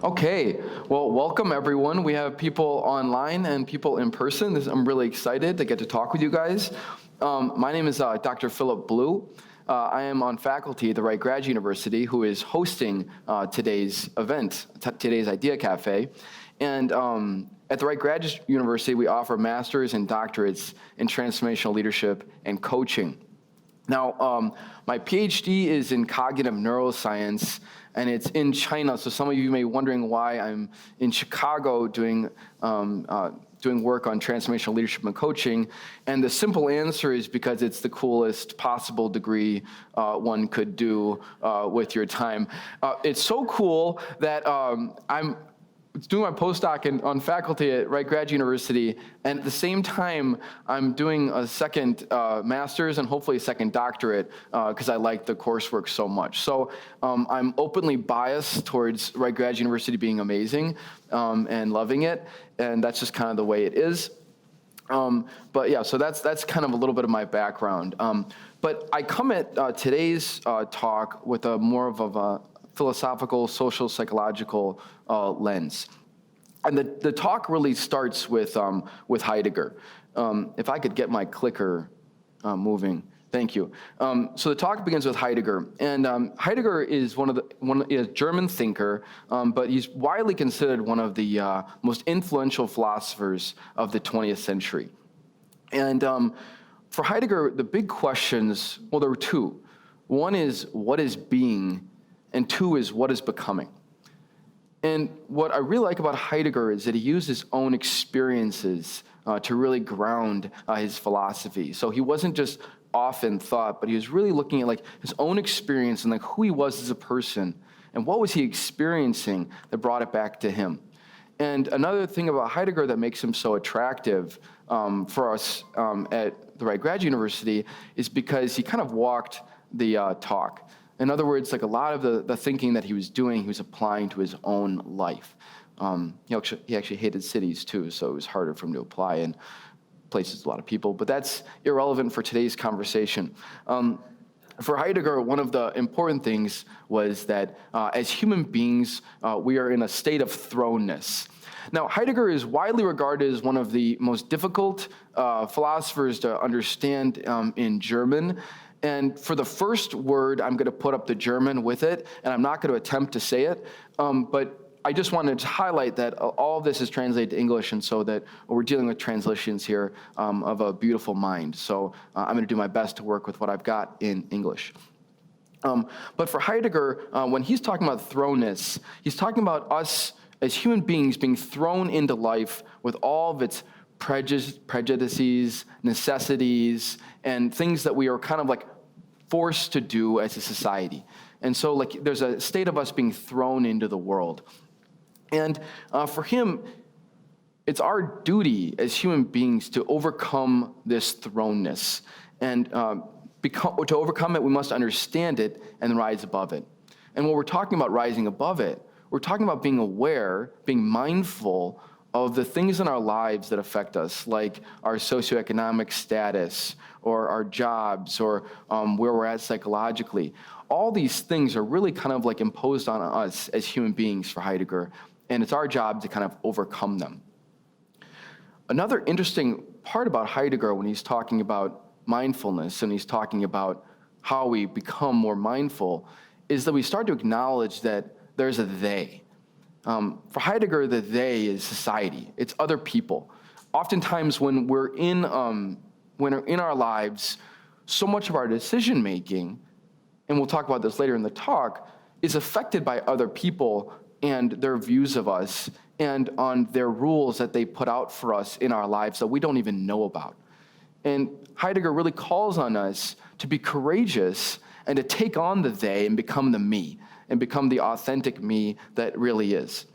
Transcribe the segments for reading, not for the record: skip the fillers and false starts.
Okay, well, welcome everyone. We have people online and people in person. I'm really excited to get to talk with you guys. My name is Dr. Philip Blue. I am on faculty at the Wright Graduate University, who is hosting today's event, today's Idea Cafe. And at the Wright Graduate University, we offer masters and doctorates in transformational leadership and coaching. Now, my PhD is in cognitive neuroscience, and it's in China. So some of you may be wondering why I'm in Chicago doing work on transformational leadership and coaching. And the simple answer is because it's the coolest possible degree one could do with your time. It's so cool that I'm doing my postdoc on faculty at Wright Graduate University, and at the same time, I'm doing a second master's and hopefully a second doctorate because I like the coursework so much. So I'm openly biased towards Wright Graduate University being amazing and loving it, and that's just kind of the way it is. But yeah, so that's kind of a little bit of my background. But I come at today's talk with a more of a philosophical, social, psychological lens. And the talk really starts with Heidegger. If I could get my clicker moving, thank you. So the talk begins with Heidegger, and Heidegger is a German thinker, but he's widely considered one of the most influential philosophers of the 20th century. And for Heidegger, the big questions, well, there were two. One is, what is being? And two is, what is becoming? And what I really like about Heidegger is that he used his own experiences to really ground his philosophy. So he wasn't just off in thought, but he was really looking at his own experience and who he was as a person and what was he experiencing that brought it back to him. And another thing about Heidegger that makes him so attractive for us at the Wright Graduate University is because he kind of walked the talk. In other words, a lot of the thinking that he was doing, he was applying to his own life. He actually hated cities too, so it was harder for him to apply in places with a lot of people. But that's irrelevant for today's conversation. For Heidegger, one of the important things was that as human beings, we are in a state of thrownness. Now, Heidegger is widely regarded as one of the most difficult philosophers to understand in German. And for the first word, I'm going to put up the German with it, and I'm not going to attempt to say it. But I just wanted to highlight that all of this is translated to English, and so that we're dealing with translations here of a beautiful mind. So I'm going to do my best to work with what I've got in English. But for Heidegger, when he's talking about thrownness, he's talking about us as human beings being thrown into life with all of its prejudices, necessities, and things that we are kind of forced to do as a society. And so there's a state of us being thrown into the world. And for him, it's our duty as human beings to overcome this thrownness. And to overcome it, we must understand it and rise above it. And when we're talking about rising above it, we're talking about being aware, being mindful of the things in our lives that affect us, like our socioeconomic status, or our jobs, or where we're at psychologically. All these things are really kind of imposed on us as human beings for Heidegger, and it's our job to kind of overcome them. Another interesting part about Heidegger when he's talking about mindfulness and he's talking about how we become more mindful is that we start to acknowledge that there's a they. For Heidegger, the they is society. It's other people. Oftentimes when we're in our lives, so much of our decision-making, and we'll talk about this later in the talk, is affected by other people and their views of us and on their rules that they put out for us in our lives that we don't even know about. And Heidegger really calls on us to be courageous and to take on the they and become the me, and become the authentic me that really is.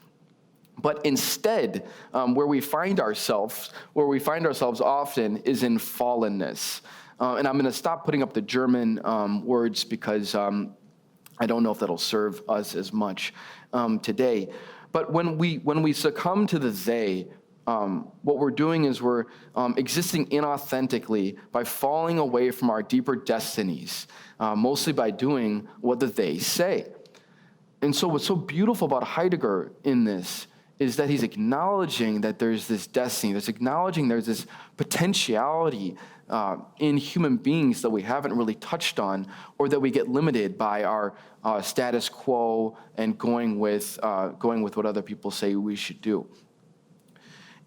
But instead, where we find ourselves often is in fallenness. And I'm going to stop putting up the German words because I don't know if that'll serve us as much today. But when we succumb to the they, what we're doing is we're existing inauthentically by falling away from our deeper destinies, mostly by doing what the they say. And so what's so beautiful about Heidegger in this is that he's acknowledging that there's this destiny, there's acknowledging there's this potentiality in human beings that we haven't really touched on, or that we get limited by our status quo and going with what other people say we should do.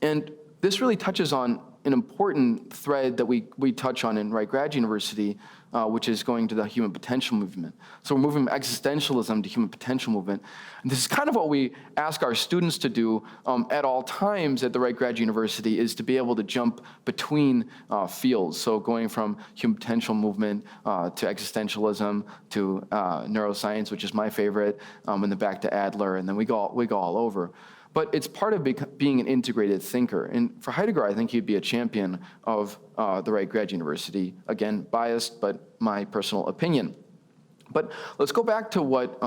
And this really touches on an important thread that we touch on in Wright Grad University, which is going to the human potential movement. So we're moving from existentialism to human potential movement. And this is kind of what we ask our students to do at all times at the Wright Grad University, is to be able to jump between fields. So going from human potential movement to existentialism to neuroscience, which is my favorite, and then back to Adler, and then we go all over. But it's part of being an integrated thinker. And for Heidegger, I think he'd be a champion of the Wright Grad University. Again, biased, but my personal opinion. But let's go back to what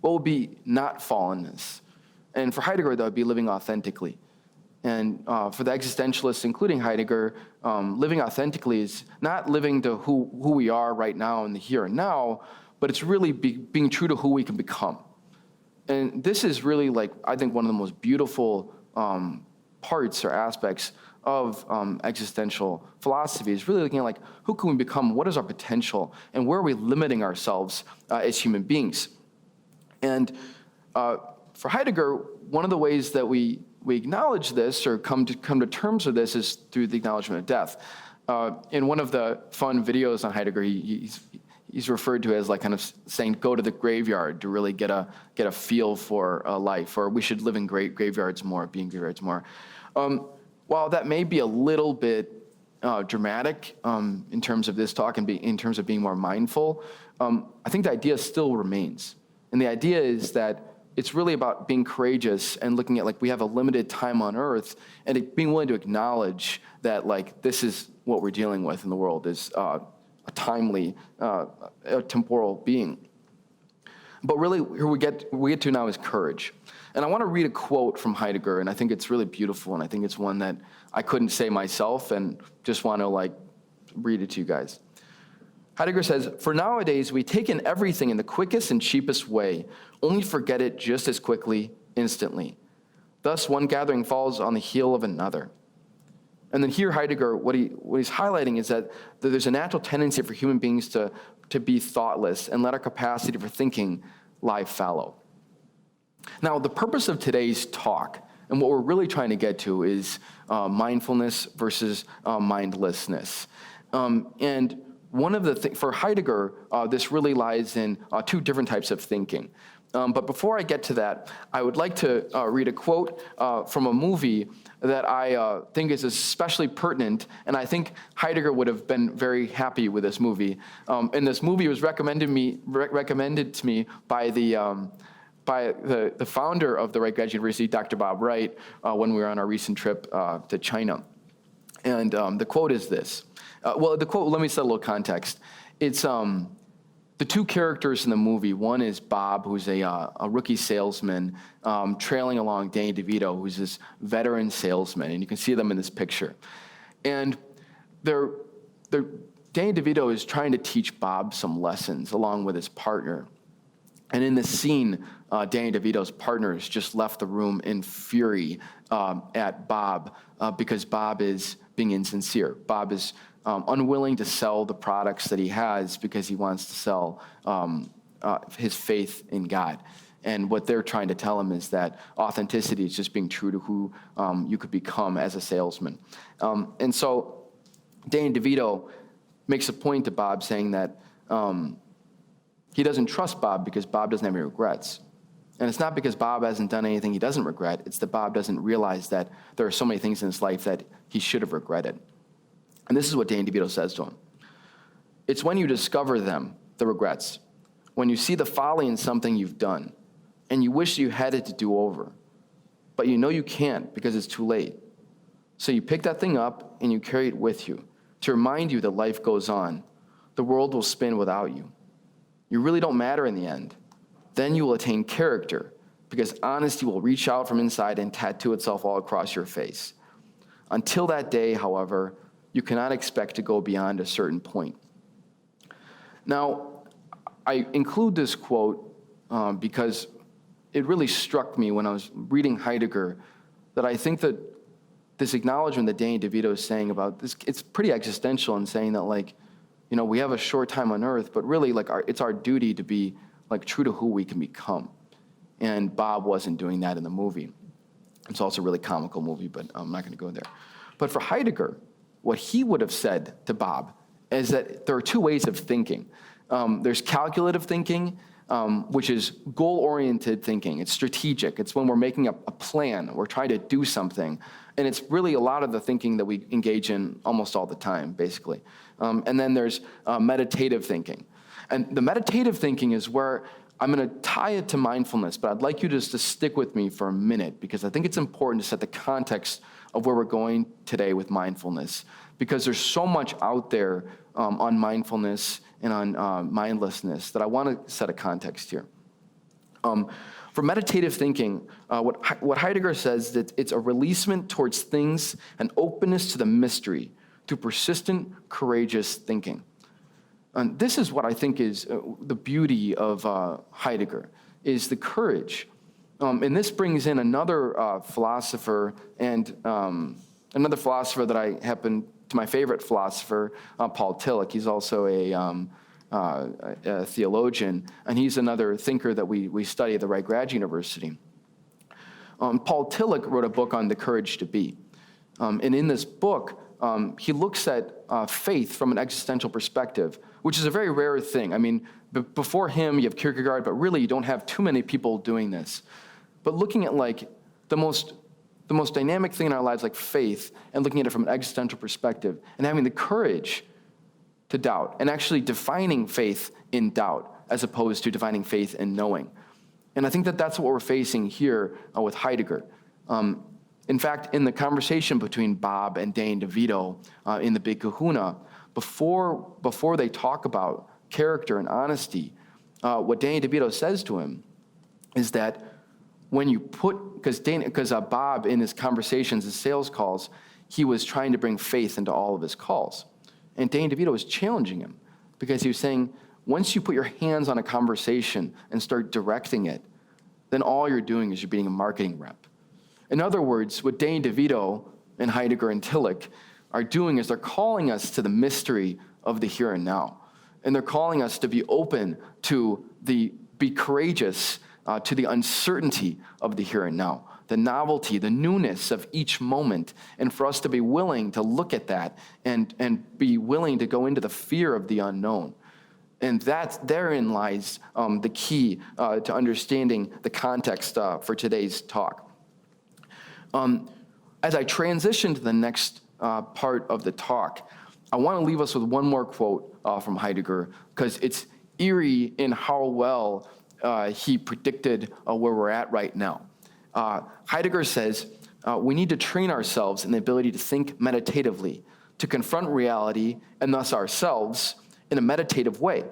would be not fallenness. And for Heidegger, that would be living authentically. And for the existentialists, including Heidegger, living authentically is not living to who we are right now in the here and now, but it's really being true to who we can become. And this is really, I think, one of the most beautiful parts or aspects of existential philosophy, is really looking at, who can we become? What is our potential? And where are we limiting ourselves as human beings? And for Heidegger, one of the ways that we acknowledge this or come to terms with this is through the acknowledgement of death. In one of the fun videos on Heidegger, he's referred to as kind of saying, go to the graveyard to really get a feel for life, or we should live in graveyards more, be in graveyards more. While that may be a little bit dramatic in terms of this talk and in terms of being more mindful, I think the idea still remains. And the idea is that it's really about being courageous and looking at we have a limited time on earth, and being willing to acknowledge that this is what we're dealing with in the world, is a timely, temporal being. But really, here we get to now is courage. And I want to read a quote from Heidegger, and I think it's really beautiful, and I think it's one that I couldn't say myself, and just want to read it to you guys. Heidegger says, "For nowadays we take in everything in the quickest and cheapest way, only forget it just as quickly, instantly. Thus one gathering falls on the heel of another." And then here Heidegger, what he's highlighting is that there's a natural tendency for human beings to be thoughtless and let our capacity for thinking lie fallow. Now, the purpose of today's talk, and what we're really trying to get to, is mindfulness versus mindlessness. And one of the things, for Heidegger, this really lies in two different types of thinking. But before I get to that, I would like to read a quote from a movie that I think is especially pertinent, and I think Heidegger would have been very happy with this movie. And this movie was recommended to me by the founder of the Wright Grad University, Dr. Bob Wright, when we were on our recent trip to China. And the quote is this. The quote, let me set a little context. It's the two characters in the movie. One is Bob, who's a rookie salesman, trailing along Danny DeVito, who's this veteran salesman, and you can see them in this picture. And Danny DeVito is trying to teach Bob some lessons along with his partner. And in this scene, Danny DeVito's partners just left the room in fury at Bob because Bob is being insincere. Bob is unwilling to sell the products that he has because he wants to sell his faith in God. And what they're trying to tell him is that authenticity is just being true to who you could become as a salesman. And so Danny DeVito makes a point to Bob saying that he doesn't trust Bob because Bob doesn't have any regrets. And it's not because Bob hasn't done anything he doesn't regret. It's that Bob doesn't realize that there are so many things in his life that he should have regretted. And this is what Danny DeVito says to him. "It's when you discover them, the regrets, when you see the folly in something you've done, and you wish you had it to do over, but you know you can't because it's too late. So you pick that thing up and you carry it with you to remind you that life goes on. The world will spin without you. You really don't matter in the end. Then you will attain character, because honesty will reach out from inside and tattoo itself all across your face. Until that day, however, you cannot expect to go beyond a certain point." Now, I include this quote because it really struck me when I was reading Heidegger that I think that this acknowledgement that Danny DeVito is saying about this, it's pretty existential in saying that, like, we have a short time on earth, but really, like, it's our duty to be, like, true to who we can become. And Bob wasn't doing that in the movie. It's also a really comical movie, but I'm not going to go there. But for Heidegger, what he would have said to Bob is that there are two ways of thinking. There's calculative thinking, which is goal-oriented thinking. It's strategic. It's when we're making a plan. We're trying to do something. And it's really a lot of the thinking that we engage in almost all the time, basically. And then there's meditative thinking. And the meditative thinking is where I'm going to tie it to mindfulness, but I'd like you just to stick with me for a minute, because I think it's important to set the context of where we're going today with mindfulness, because there's so much out there on mindfulness and on mindlessness that I want to set a context here. For meditative thinking, what Heidegger says that it's a releasement towards things and openness to the mystery through persistent, courageous thinking. And this is what I think is the beauty of Heidegger, is the courage. And this brings in another philosopher, and another philosopher that I happen to my favorite philosopher, Paul Tillich. He's also a theologian, and he's another thinker that we study at the Wright Graduate University. Paul Tillich wrote a book on the courage to be. And in this book, he looks at faith from an existential perspective, which is a very rare thing. I mean, before him, you have Kierkegaard, but really you don't have too many people doing this. But looking at, like, the most dynamic thing in our lives, like faith, and looking at it from an existential perspective, and having the courage to doubt, and actually defining faith in doubt, as opposed to defining faith in knowing. And I think that that's what we're facing here with Heidegger. In fact, in the conversation between Bob and Danny DeVito in The Big Kahuna, before they talk about character and honesty, what Danny DeVito says to him is that when you because Bob in his conversations, his sales calls, he was trying to bring faith into all of his calls. And Danny DeVito was challenging him, because he was saying, once you put your hands on a conversation and start directing it, then all you're doing is you're being a marketing rep. In other words, what Danny DeVito and Heidegger and Tillich are doing is they're calling us to the mystery of the here and now. And they're calling us to be open to be courageous to the uncertainty of the here and now, the novelty, the newness of each moment, and for us to be willing to look at that and be willing to go into the fear of the unknown. And therein lies the key to understanding the context for today's talk. As I transition to the next part of the talk, I want to leave us with one more quote from Heidegger, because it's eerie in how well he predicted where we're at right now. Heidegger says, we need to train ourselves in the ability to think meditatively, to confront reality and thus ourselves in a meditative way.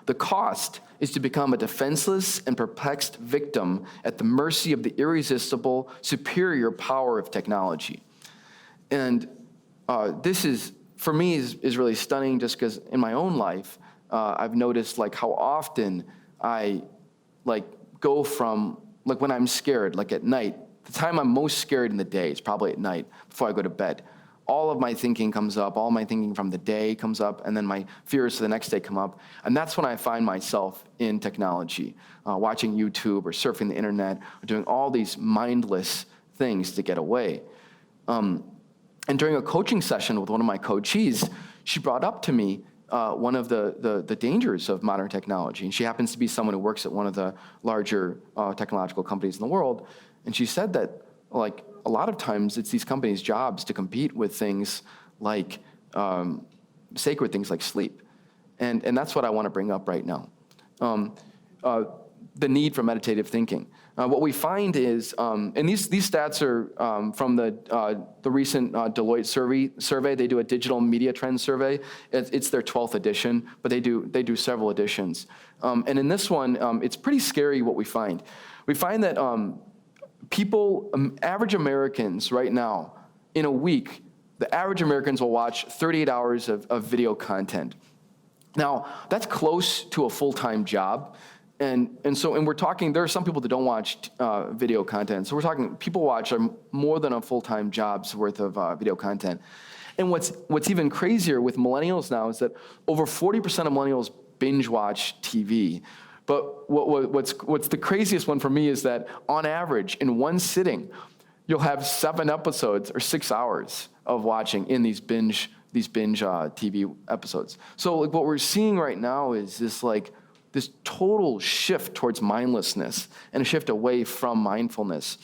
The cost is to become a defenseless and perplexed victim at the mercy of the irresistible, superior power of technology. And this is, for me, is really stunning, just because in my own life, I've noticed, like, how often I, like, go from, like, when I'm scared, like at night, the time I'm most scared in the day is probably at night before I go to bed. All of my thinking comes up, all my thinking from the day comes up, and then my fears for the next day come up. And that's when I find myself in technology, watching YouTube or surfing the internet, or doing all these mindless things to get away. And during a coaching session with one of my coachees, she brought up to me one of the dangers of modern technology. And she happens to be someone who works at one of the larger technological companies in the world. And she said that, like, a lot of times it's these companies' jobs to compete with things like sacred things like sleep. And that's what I want to bring up right now. The need for meditative thinking. What we find is, and these stats are from the recent Deloitte survey. They do a digital media trend survey. It's their 12th edition, but they do several editions. And in this one, it's pretty scary what we find. We find that average Americans right now, in a week, the average Americans will watch 38 hours of video content. Now, that's close to a full-time job. And we're talking, there are some people that don't watch video content. So we're talking, people watch more than a full-time job's worth of video content. And what's even crazier with millennials now is that over 40% of millennials binge watch TV. But what's the craziest one for me is that on average, in one sitting, you'll have 7 episodes or 6 hours of watching in these binge TV episodes. So like what we're seeing right now is this total shift towards mindlessness and a shift away from mindfulness.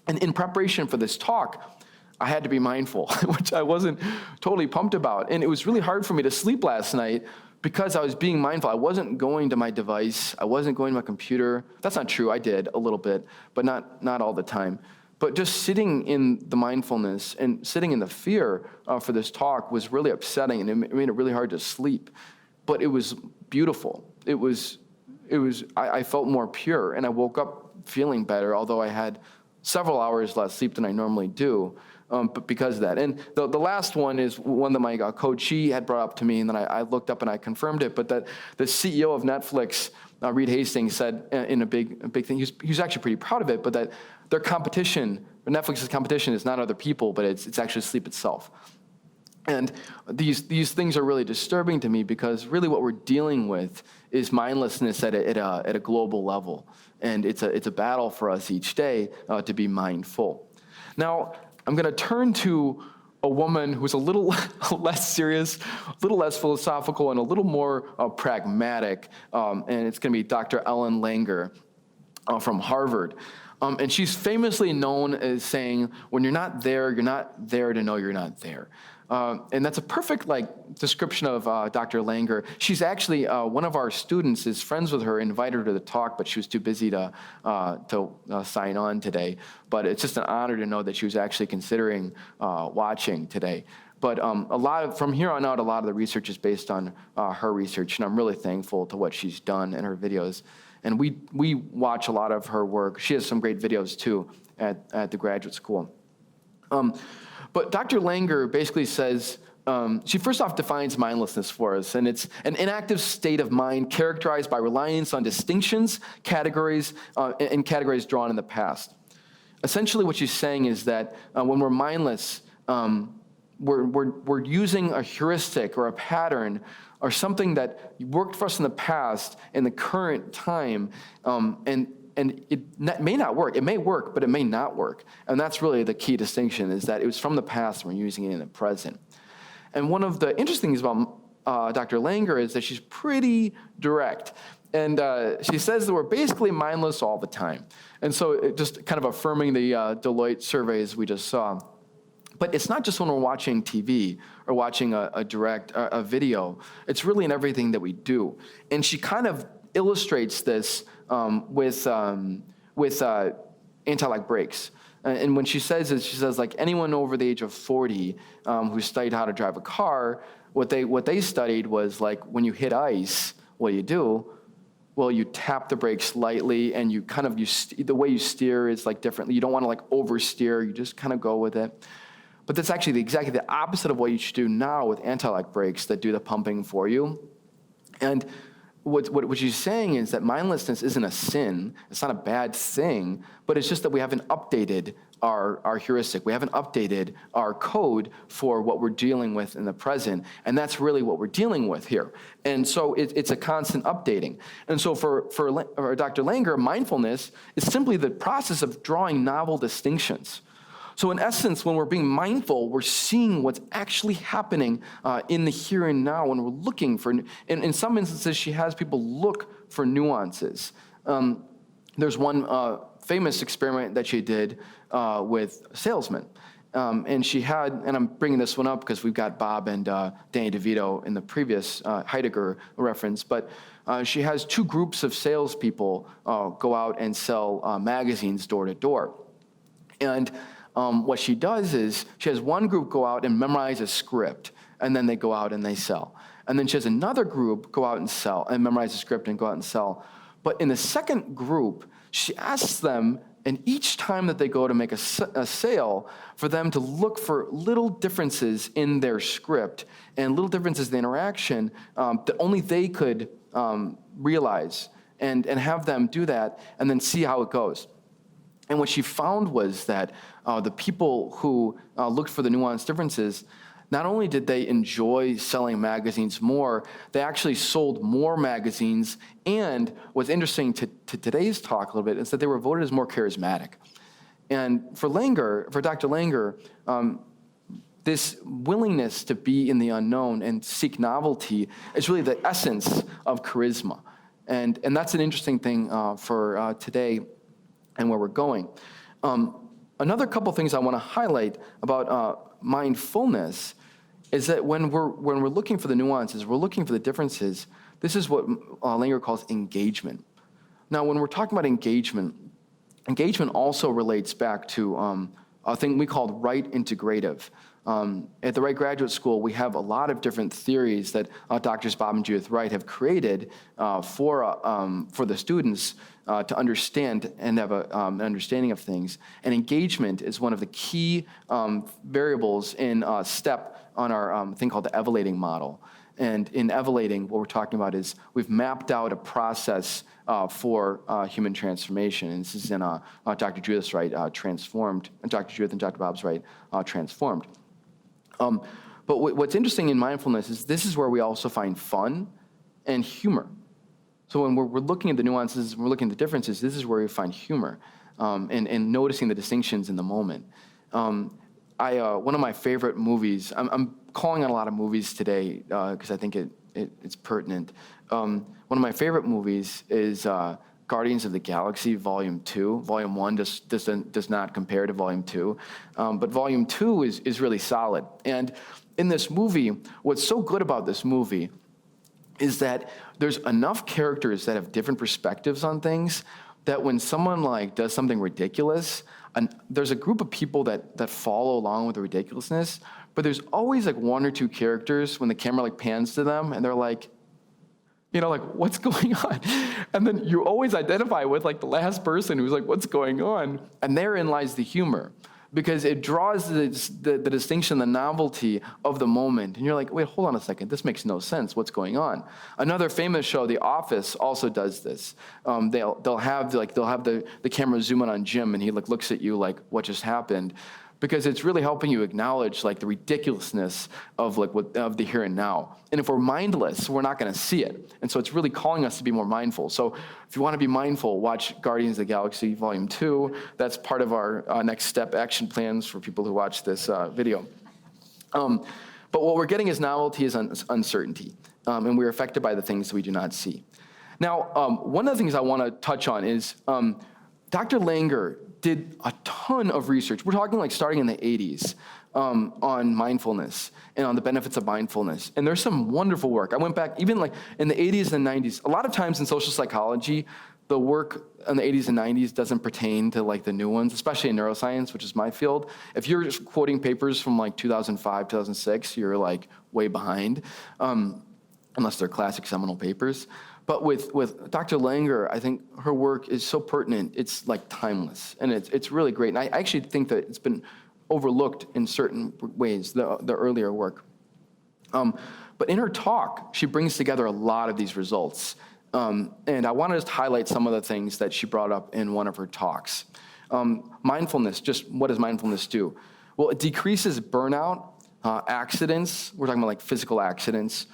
And in preparation for this talk, I had to be mindful, which I wasn't totally pumped about. And it was really hard for me to sleep last night because I was being mindful. I wasn't going to my device. I wasn't going to my computer. That's not true. I did a little bit, but not all the time. But just sitting in the mindfulness and sitting in the fear for this talk was really upsetting, and it made it really hard to sleep. But it was beautiful. I felt more pure, and I woke up feeling better, although I had several hours less sleep than I normally do, but because of that. And the last one is one that my coach, she had brought up to me, and then I looked up and I confirmed it, but that the CEO of Netflix, Reed Hastings, said in a big thing, he was actually pretty proud of it, but that their competition, Netflix's competition, is not other people, but it's actually sleep itself. And these things are really disturbing to me because really what we're dealing with is mindlessness at a global level. And it's a battle for us each day to be mindful. Now, I'm going to turn to a woman who's a little less serious, a little less philosophical, and a little more pragmatic. And it's going to be Dr. Ellen Langer from Harvard. And she's famously known as saying, when you're not there to know you're not there. And that's a perfect description of Dr. Langer. She's actually, one of our students is friends with her, invited her to the talk, but she was too busy to sign on today. But it's just an honor to know that she was actually considering watching today. But from here on out, a lot of the research is based on her research, and I'm really thankful to what she's done in her videos. And we watch a lot of her work. She has some great videos, too, at the graduate school. But Dr. Langer basically says, she first off defines mindlessness for us, and it's an inactive state of mind characterized by reliance on distinctions, categories, and categories drawn in the past. Essentially what she's saying is that when we're mindless, we're using a heuristic or a pattern or something that worked for us in the past in the current time, and it may not work. It may work, but it may not work. And that's really the key distinction, is that it was from the past and we're using it in the present. And one of the interesting things about Dr. Langer is that she's pretty direct. And she says that we're basically mindless all the time. And so just kind of affirming the Deloitte surveys we just saw. But it's not just when we're watching TV or watching a video. It's really in everything that we do. And she kind of illustrates this with anti-lock brakes. And when she says it, she says, like, anyone over the age of 40 who studied how to drive a car, what they studied was, like, when you hit ice, what do you do? Well, you tap the brakes lightly, and the way you steer is like differently. You don't want to like oversteer. You just kind of go with it. But that's actually exactly the opposite of what you should do now with anti-lock brakes that do the pumping for you. And what she's saying is that mindlessness isn't a sin. It's not a bad thing, but it's just that we haven't updated our heuristic. We haven't updated our code for what we're dealing with in the present, and that's really what we're dealing with here. And so it's a constant updating. And so for Dr. Langer, mindfulness is simply the process of drawing novel distinctions. So in essence, when we're being mindful, we're seeing what's actually happening in the here and now, and we're looking for, in some instances, she has people look for nuances. There's one famous experiment that she did with salesmen. And she had, and I'm bringing this one up because we've got Bob and Danny DeVito in the previous Heidegger reference, but she has two groups of salespeople go out and sell magazines door to door. And what she does is she has one group go out and memorize a script, and then they go out and they sell. And then she has another group go out and sell and memorize a script and go out and sell. But in the second group, she asks them, and each time that they go to make a sale, for them to look for little differences in their script and little differences in the interaction that only they could realize. and have them do that and then see how it goes. And what she found was that the people who looked for the nuanced differences, not only did they enjoy selling magazines more, they actually sold more magazines. And what's interesting to today's talk a little bit is that they were voted as more charismatic. And for Dr. Langer, this willingness to be in the unknown and seek novelty is really the essence of charisma. And that's an interesting thing for today and where we're going. Another couple things I want to highlight about mindfulness is that when we're looking for the nuances, we're looking for the differences, this is what Langer calls engagement. Now, when we're talking about engagement also relates back to a thing we called Wright integrative. At the Wright Graduate School, we have a lot of different theories that Drs. Bob and Judith Wright have created for the students to understand and have an understanding of things. And engagement is one of the key variables in STEP on our thing called the evaluating model. And in evaluating, what we're talking about is we've mapped out a process for human transformation. And this is in Dr. Judith's Wright Transformed, and Dr. Judith and Dr. Bob's Wright Transformed. But what's interesting in mindfulness is this is where we also find fun and humor. So when we're looking at the nuances, we're looking at the differences, this is where we find humor and noticing the distinctions in the moment. One of my favorite movies, I'm calling on a lot of movies today because I think it's pertinent. One of my favorite movies is Guardians of the Galaxy Volume 2. Volume 1 does not compare to Volume 2. But Volume 2 is really solid. And in this movie, what's so good about this movie is that there's enough characters that have different perspectives on things that when someone does something ridiculous, and there's a group of people that follow along with the ridiculousness, but there's always one or two characters when the camera pans to them and they're what's going on? And then you always identify with the last person who's what's going on? And therein lies the humor, because it draws the distinction, the novelty of the moment. And you're like, wait, hold on a second, this makes no sense, what's going on? Another famous show, The Office, also does this. They'll have the camera zoom in on Jim, and he looks at you like, what just happened? Because it's really helping you acknowledge the ridiculousness of of the here and now. And if we're mindless, we're not going to see it. And so it's really calling us to be more mindful. So if you want to be mindful, watch Guardians of the Galaxy Volume 2. That's part of our next step action plans for people who watch this video. But what we're getting is novelty is uncertainty. And we're affected by the things we do not see. Now, one of the things I want to touch on is Dr. Langer did a ton of research. We're talking starting in the 80s on mindfulness and on the benefits of mindfulness. And there's some wonderful work. I went back even in the 80s and 90s. A lot of times in social psychology, the work in the 80s and 90s doesn't pertain to the new ones, especially in neuroscience, which is my field. If you're just quoting papers from 2005, 2006, you're way behind, unless they're classic seminal papers. But with Dr. Langer, I think her work is so pertinent, it's timeless, and it's really great. And I actually think that it's been overlooked in certain ways, the earlier work. But in her talk, she brings together a lot of these results. And I want to just highlight some of the things that she brought up in one of her talks. Mindfulness, just what does mindfulness do? Well, it decreases burnout, accidents, we're talking about physical accidents,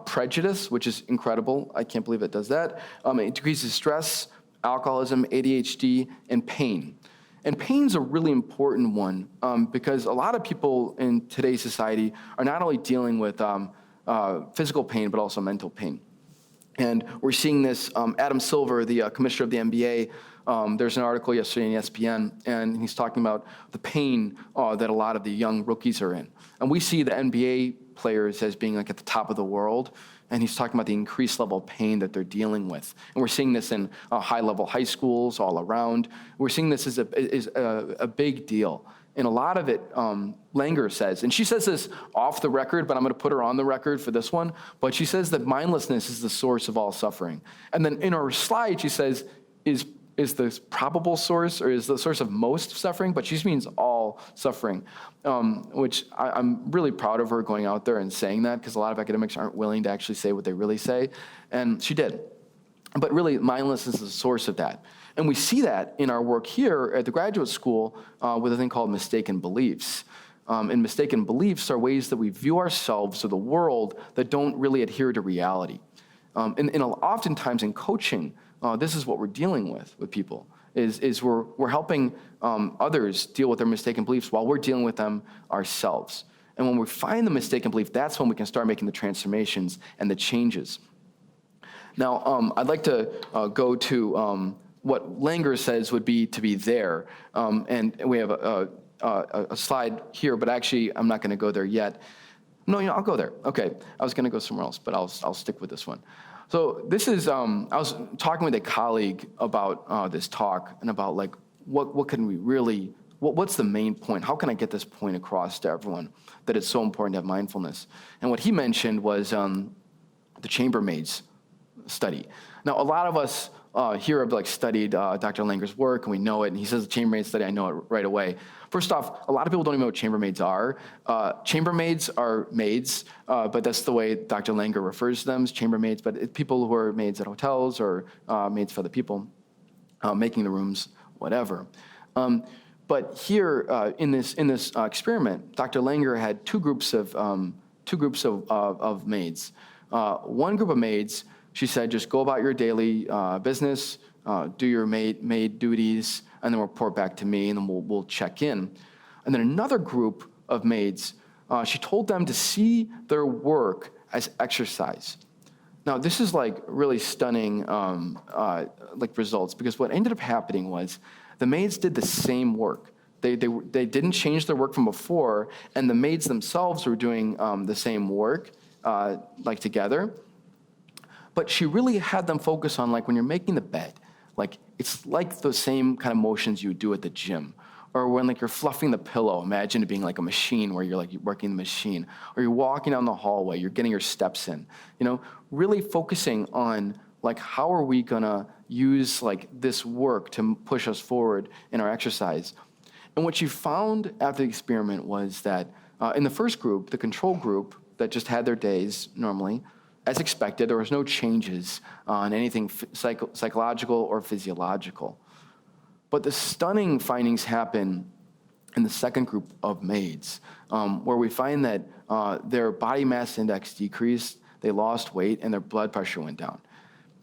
prejudice, which is incredible. I can't believe it does that. It decreases stress, alcoholism, ADHD, and pain. And pain's a really important one because a lot of people in today's society are not only dealing with physical pain, but also mental pain. And we're seeing this, Adam Silver, the commissioner of the NBA, there's an article yesterday in ESPN, and he's talking about the pain that a lot of the young rookies are in. And we see the NBA players as being at the top of the world, and he's talking about the increased level of pain that they're dealing with. And we're seeing this in high-level high schools all around. We're seeing this as a big deal. And a lot of it, Langer says, and she says this off the record, but I'm going to put her on the record for this one, but she says that mindlessness is the source of all suffering. And then in her slide, she says, is the probable source, or is the source of most suffering, but she means all suffering, which I'm really proud of her going out there and saying that, because a lot of academics aren't willing to actually say what they really say, and she did. But really, mindlessness is the source of that. And we see that in our work here at the graduate school with a thing called mistaken beliefs. And mistaken beliefs are ways that we view ourselves or the world that don't really adhere to reality. And oftentimes in coaching, this is what we're dealing with people, is we're helping others deal with their mistaken beliefs while we're dealing with them ourselves. And when we find the mistaken belief, that's when we can start making the transformations and the changes. Now, I'd like to go to what Langer says would be to be there. And we have a slide here, but actually, I'm not going to go there yet. No, I'll go there. Okay, I was going to go somewhere else, but I'll stick with this one. So this is, I was talking with a colleague about this talk and about like, what can we really, what's the main point? How can I get this point across to everyone that it's so important to have mindfulness? And what he mentioned was the chambermaids study. Now, a lot of us here have like studied Dr. Langer's work, and we know it. And he says the chambermaid study, I know it right away. First off, a lot of people don't even know what chambermaids are. Chambermaids are maids, but that's the way Dr. Langer refers to them as chambermaids. But it's people who are maids at hotels or maids for the people, making the rooms, whatever. But here in this experiment, Dr. Langer had two groups of maids. One group of maids, she said, just go about your daily business, do your maid duties, and then report back to me, and then we'll check in. And then another group of maids, she told them to see their work as exercise. Now, this is like really stunning like results, because what ended up happening was the maids did the same work. They didn't change their work from before, and the maids themselves were doing the same work like together. But she really had them focus on, like, when you're making the bed, like, it's like the same kind of motions you would do at the gym. Or when, like, you're fluffing the pillow, imagine it being like a machine where you're working the machine. Or you're walking down the hallway, you're getting your steps in. Really focusing on, like, how are we gonna use, like, this work to push us forward in our exercise. And what she found after the experiment was that in the first group, the control group that just had their days normally, as expected, there was no changes on anything psychological or physiological. But the stunning findings happen in the second group of maids, where we find that their body mass index decreased, they lost weight, and their blood pressure went down.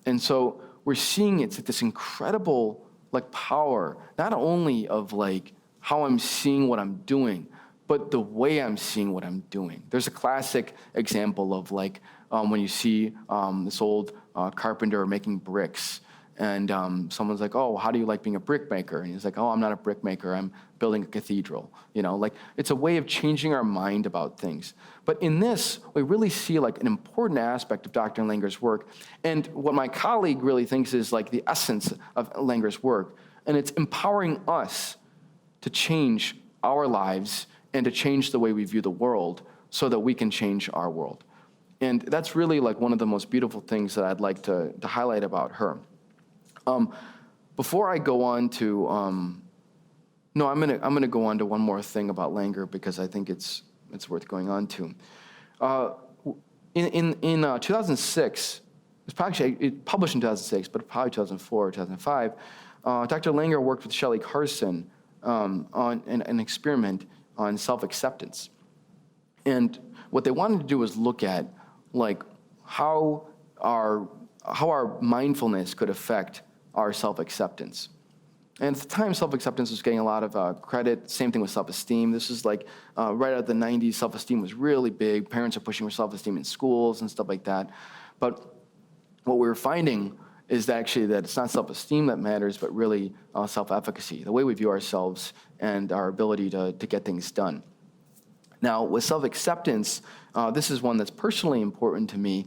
And so we're seeing it's this incredible like power, not only of like how I'm seeing what I'm doing, but the way I'm seeing what I'm doing. There's a classic example of like when you see this old carpenter making bricks, and someone's like, oh, how do you like being a brick maker? And he's like, oh, I'm not a brick maker, I'm building a cathedral. Like it's a way of changing our mind about things. But in this, we really see like an important aspect of Dr. Langer's work. And what my colleague really thinks is like the essence of Langer's work. And it's empowering us to change our lives and to change the way we view the world so that we can change our world. And that's really like one of the most beautiful things that I'd like to highlight about her. Before I go on to, I'm gonna go on to one more thing about Langer because I think it's worth going on to. In 2006, it published in 2006, but probably 2004 or 2005. Dr. Langer worked with Shelley Carson on an experiment on self-acceptance, and what they wanted to do was look at like how our mindfulness could affect our self-acceptance. And at the time, self-acceptance was getting a lot of credit. Same thing with self-esteem. This is like right out of the 90s, self-esteem was really big. Parents are pushing for self-esteem in schools and stuff like that. But what we were finding is that actually that it's not self-esteem that matters, but really self-efficacy, the way we view ourselves and our ability to get things done. Now, with self-acceptance, this is one that's personally important to me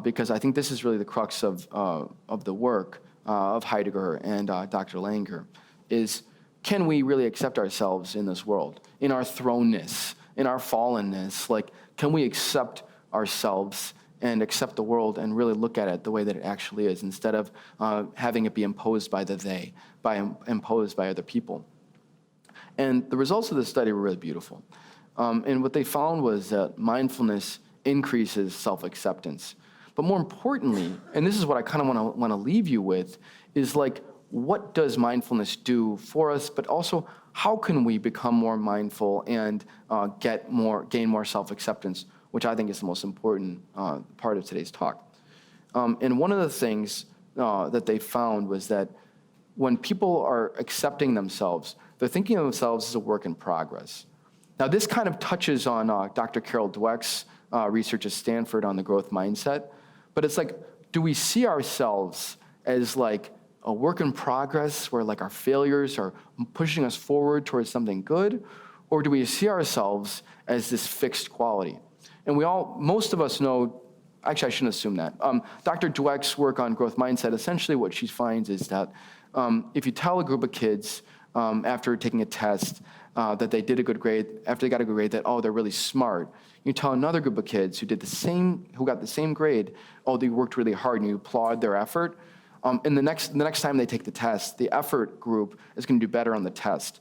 because I think this is really the crux of the work of Heidegger and Dr. Langer, is can we really accept ourselves in this world, in our thrownness, in our fallenness? Like, can we accept ourselves and accept the world and really look at it the way that it actually is instead of having it be imposed by the they, imposed by other people? And the results of this study were really beautiful. And what they found was that mindfulness increases self-acceptance. But more importantly, and this is what I kind of want to leave you with, is like, what does mindfulness do for us? But also, how can we become more mindful and gain more self-acceptance, which I think is the most important part of today's talk. And one of the things that they found was that when people are accepting themselves, they're thinking of themselves as a work in progress. Now, this kind of touches on Dr. Carol Dweck's research at Stanford on the growth mindset. But it's like, do we see ourselves as like a work in progress where like our failures are pushing us forward towards something good? Or do we see ourselves as this fixed quality? And most of us know, actually I shouldn't assume that. Dr. Dweck's work on growth mindset, essentially what she finds is that if you tell a group of kids after taking a test that they did a good grade, after they got a good grade, that, oh, they're really smart. You tell another group of kids who got the same grade, oh, they worked really hard, and you applaud their effort. And the next time they take the test, the effort group is going to do better on the test.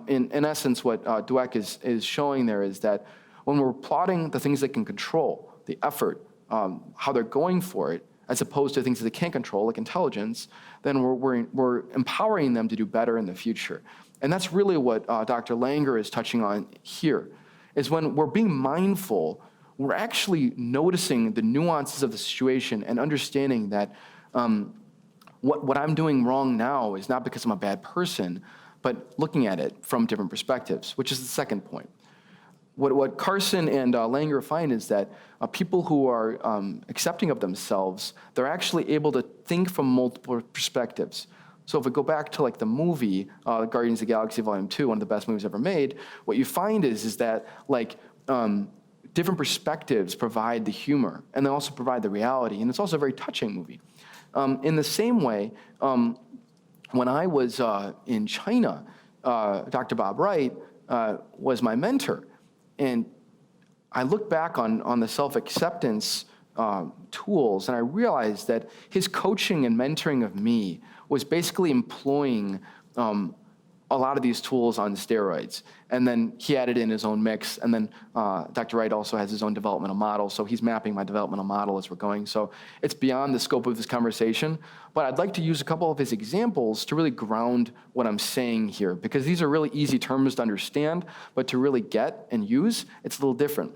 In essence, what Dweck is showing there is that when we're plotting the things they can control, the effort, how they're going for it, as opposed to things that they can't control, like intelligence, then we're empowering them to do better in the future. And that's really what Dr. Langer is touching on here, is when we're being mindful, we're actually noticing the nuances of the situation and understanding that what I'm doing wrong now is not because I'm a bad person, but looking at it from different perspectives, which is the second point. What Carson and Langer find is that people who are accepting of themselves, they're actually able to think from multiple perspectives. So if we go back to like the movie, Guardians of the Galaxy Volume 2, one of the best movies ever made, what you find is that like different perspectives provide the humor, and they also provide the reality, and it's also a very touching movie. In the same way, when I was in China, Dr. Bob Wright was my mentor. And I look back on the self-acceptance tools, and I realized that his coaching and mentoring of me was basically employing a lot of these tools on steroids. And then he added in his own mix, and then Dr. Wright also has his own developmental model, so he's mapping my developmental model as we're going. So it's beyond the scope of this conversation, but I'd like to use a couple of his examples to really ground what I'm saying here, because these are really easy terms to understand, but to really get and use, it's a little different.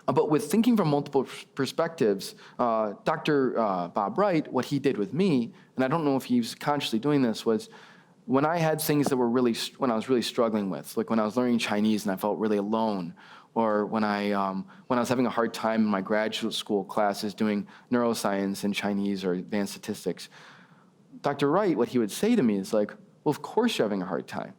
But with thinking from multiple perspectives, Dr. Bob Wright, what he did with me, and I don't know if he was consciously doing this, was when I had things that were when I was really struggling with, like when I was learning Chinese and I felt really alone, or when I was having a hard time in my graduate school classes doing neuroscience and Chinese or advanced statistics, Dr. Wright, what he would say to me is like, well, of course you're having a hard time.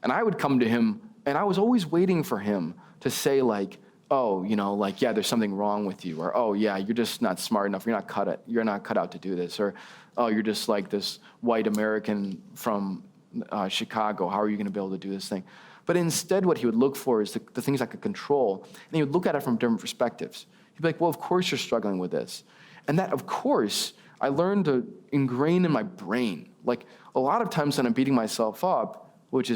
And I would come to him, and I was always waiting for him to say like, oh, like, yeah, there's something wrong with you, or, oh, yeah, you're just not smart enough, you're not cut out to do this, or, oh, you're just like this white American from Chicago, how are you going to be able to do this thing? But instead, what he would look for is the things I could control, and he would look at it from different perspectives. He'd be like, well, of course you're struggling with this. And that, of course, I learned to ingrain in my brain. Like, a lot of times when I'm beating myself up, which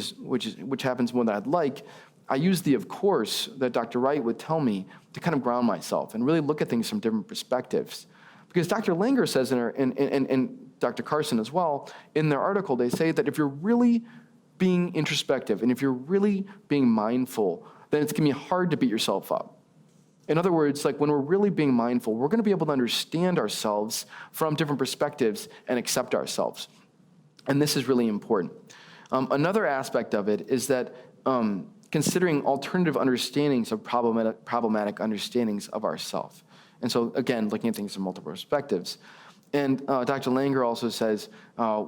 happens more than I'd like, I use the of course that Dr. Wright would tell me to kind of ground myself and really look at things from different perspectives. Because Dr. Langer says, and Dr. Carson as well, in their article, they say that if you're really being introspective and if you're really being mindful, then it's going to be hard to beat yourself up. In other words, like when we're really being mindful, we're going to be able to understand ourselves from different perspectives and accept ourselves. And this is really important. Another aspect of it is that considering alternative understandings of problematic understandings of ourself. And so, again, looking at things from multiple perspectives. And Dr. Langer also says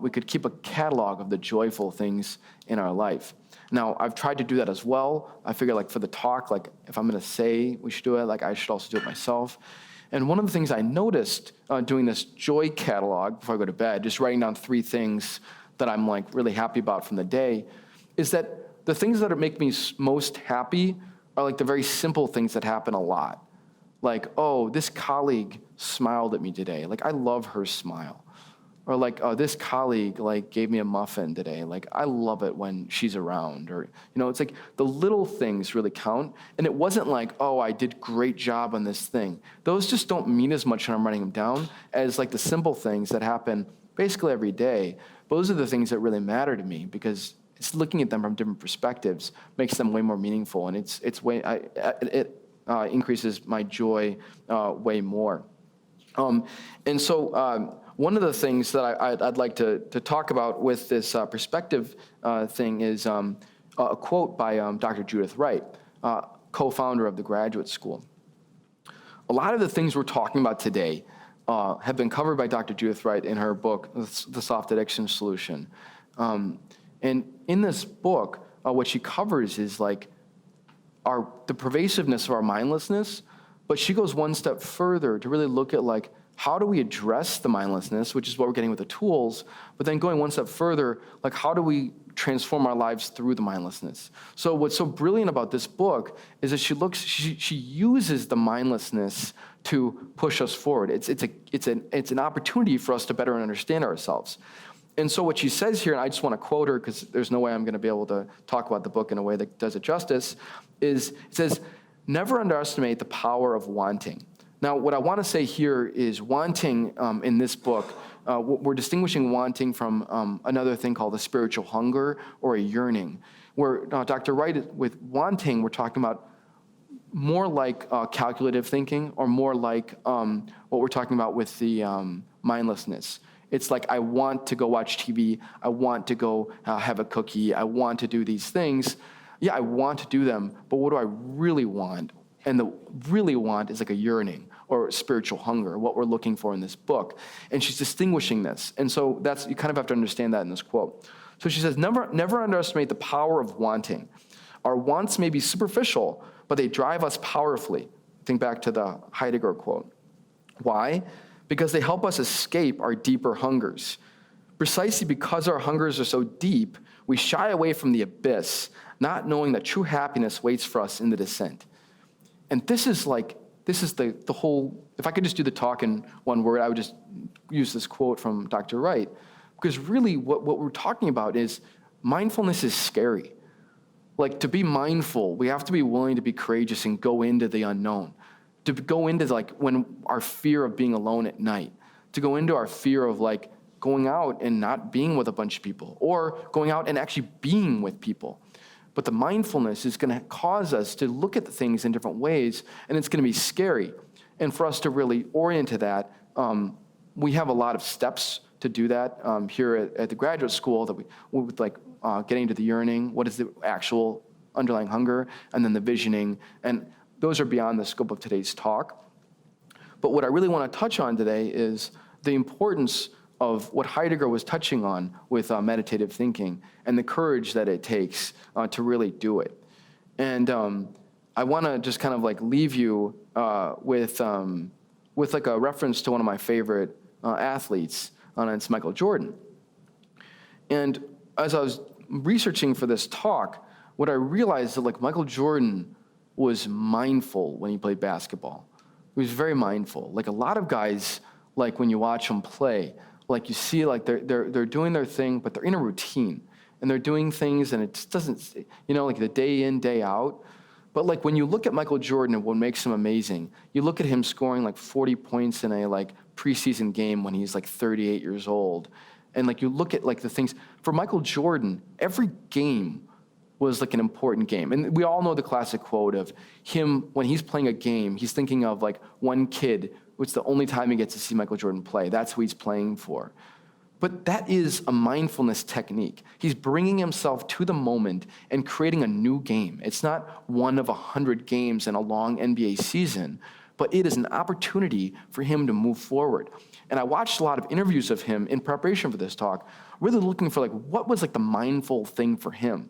we could keep a catalog of the joyful things in our life. Now, I've tried to do that as well. I figure, like, for the talk, like, if I'm going to say we should do it, like, I should also do it myself. And one of the things I noticed doing this joy catalog before I go to bed, just writing down 3 things that I'm, like, really happy about from the day, is that the things that make me most happy are, like, the very simple things that happen a lot. Like, oh, this colleague smiled at me today. Like, I love her smile. Or like, oh, this colleague like gave me a muffin today. Like, I love it when she's around. Or, it's like the little things really count. And it wasn't like, oh, I did great job on this thing. Those just don't mean as much when I'm writing them down as like the simple things that happen basically every day. Those are the things that really matter to me because it's looking at them from different perspectives makes them way more meaningful. And it increases my joy way more. And so one of the things that I'd like to talk about with this perspective thing is a quote by Dr. Judith Wright, co-founder of the Graduate School. A lot of the things we're talking about today have been covered by Dr. Judith Wright in her book, The Soft Addiction Solution. And in this book, what she covers is like the pervasiveness of our mindlessness, but she goes one step further to really look at like, how do we address the mindlessness, which is what we're getting with the tools, but then going one step further, like how do we transform our lives through the mindlessness? So what's so brilliant about this book is that she uses the mindlessness to push us forward. It's an opportunity for us to better understand ourselves. And so what she says here, and I just want to quote her because there's no way I'm going to be able to talk about the book in a way that does it justice, is it says, never underestimate the power of wanting. Now, what I want to say here is wanting in this book, we're distinguishing wanting from another thing called a spiritual hunger or a yearning, where Dr. Wright, with wanting, we're talking about more like calculative thinking or more like what we're talking about with the mindlessness. It's like, I want to go watch TV, I want to go have a cookie, I want to do these things. Yeah, I want to do them, but what do I really want? And the really want is like a yearning or spiritual hunger, what we're looking for in this book. And she's distinguishing this. And so you kind of have to understand that in this quote. So she says, never underestimate the power of wanting. Our wants may be superficial, but they drive us powerfully. Think back to the Heidegger quote. Why? Because they help us escape our deeper hungers. Precisely because our hungers are so deep, we shy away from the abyss, not knowing that true happiness waits for us in the descent. And this is the whole, if I could just do the talk in one word, I would just use this quote from Dr. Wright. Because really what we're talking about is mindfulness is scary. Like, to be mindful, we have to be willing to be courageous and go into the unknown. To go into like when our fear of being alone at night. To go into our fear of like going out and not being with a bunch of people. Or going out and actually being with people. But the mindfulness is going to cause us to look at the things in different ways, and it's going to be scary. And for us to really orient to that, we have a lot of steps to do that here at the graduate school, that we with like getting to the yearning, what is the actual underlying hunger, and then the visioning. And those are beyond the scope of today's talk. But what I really want to touch on today is the importance of what Heidegger was touching on with meditative thinking and the courage that it takes to really do it. And I want to just kind of like leave you with like a reference to one of my favorite athletes, and it's Michael Jordan. And as I was researching for this talk, what I realized that like Michael Jordan was mindful when he played basketball. He was very mindful. Like a lot of guys, like when you watch them play, like you see like they're doing their thing, but they're in a routine. And they're doing things and it just doesn't, like the day in, day out. But like when you look at Michael Jordan and what makes him amazing, you look at him scoring like 40 points in a like preseason game when he's like 38 years old. And like you look at like the things, for Michael Jordan, every game was like an important game. And we all know the classic quote of him, when he's playing a game, he's thinking of like one kid, which is the only time he gets to see Michael Jordan play. That's who he's playing for. But that is a mindfulness technique. He's bringing himself to the moment and creating a new game. It's not one of 100 games in a long NBA season, but it is an opportunity for him to move forward. And I watched a lot of interviews of him in preparation for this talk, really looking for like what was like the mindful thing for him.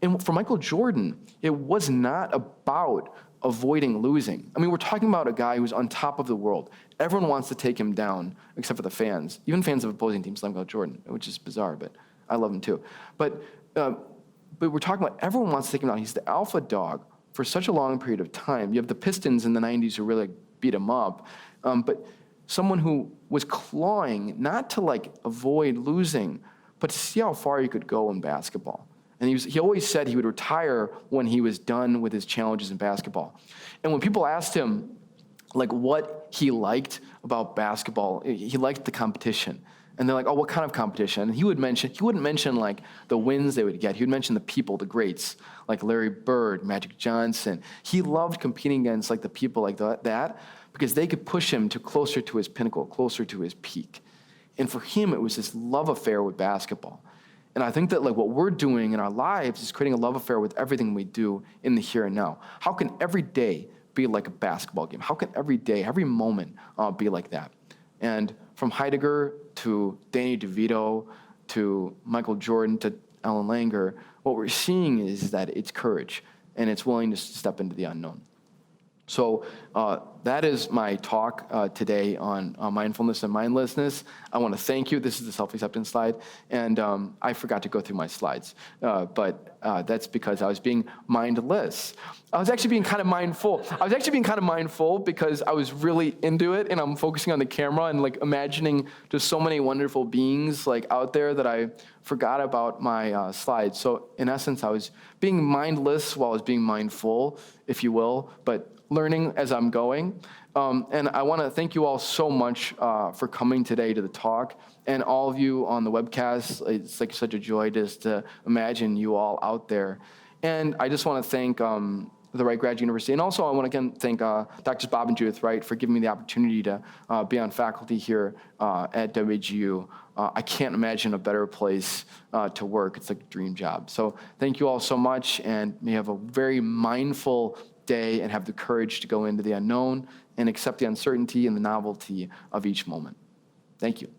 And for Michael Jordan, it was not about avoiding losing. I mean, we're talking about a guy who's on top of the world. Everyone wants to take him down, except for the fans. Even fans of opposing teams like Michael Jordan, which is bizarre, but I love him too. But we're talking about everyone wants to take him down. He's the alpha dog for such a long period of time. You have the Pistons in the 90s who really beat him up. But someone who was clawing, not to like avoid losing, but to see how far he could go in basketball. And he always said he would retire when he was done with his challenges in basketball. And when people asked him like what he liked about basketball, he liked the competition. And they're like, oh, what kind of competition? And he wouldn't mention like the wins they would get. He would mention the people, the greats, like Larry Bird, Magic Johnson. He loved competing against like the people like that because they could push him to closer to his pinnacle, closer to his peak. And for him, it was this love affair with basketball. And I think that like what we're doing in our lives is creating a love affair with everything we do in the here and now. How can every day be like a basketball game? How can every day, every moment be like that? And from Heidegger to Danny DeVito to Michael Jordan to Ellen Langer, what we're seeing is that it's courage and it's willingness to step into the unknown. So that is my talk today on mindfulness and mindlessness. I want to thank you. This is the self-acceptance slide. And I forgot to go through my slides. But that's because I was being mindless. I was actually being kind of mindful. Because I was really into it, and I'm focusing on the camera and like imagining just so many wonderful beings like out there that I forgot about my slides. So in essence, I was being mindless while I was being mindful, if you will, but learning as I'm going. And I want to thank you all so much for coming today to the talk, and all of you on the webcast. It's like such a joy just to imagine you all out there. And I just want to thank the Wright Graduate University. And also I want to again thank Drs. Bob and Judith Wright for giving me the opportunity to be on faculty here at WGU. I can't imagine a better place to work. It's like a dream job. So thank you all so much, and may you have a very mindful day and have the courage to go into the unknown and accept the uncertainty and the novelty of each moment. Thank you.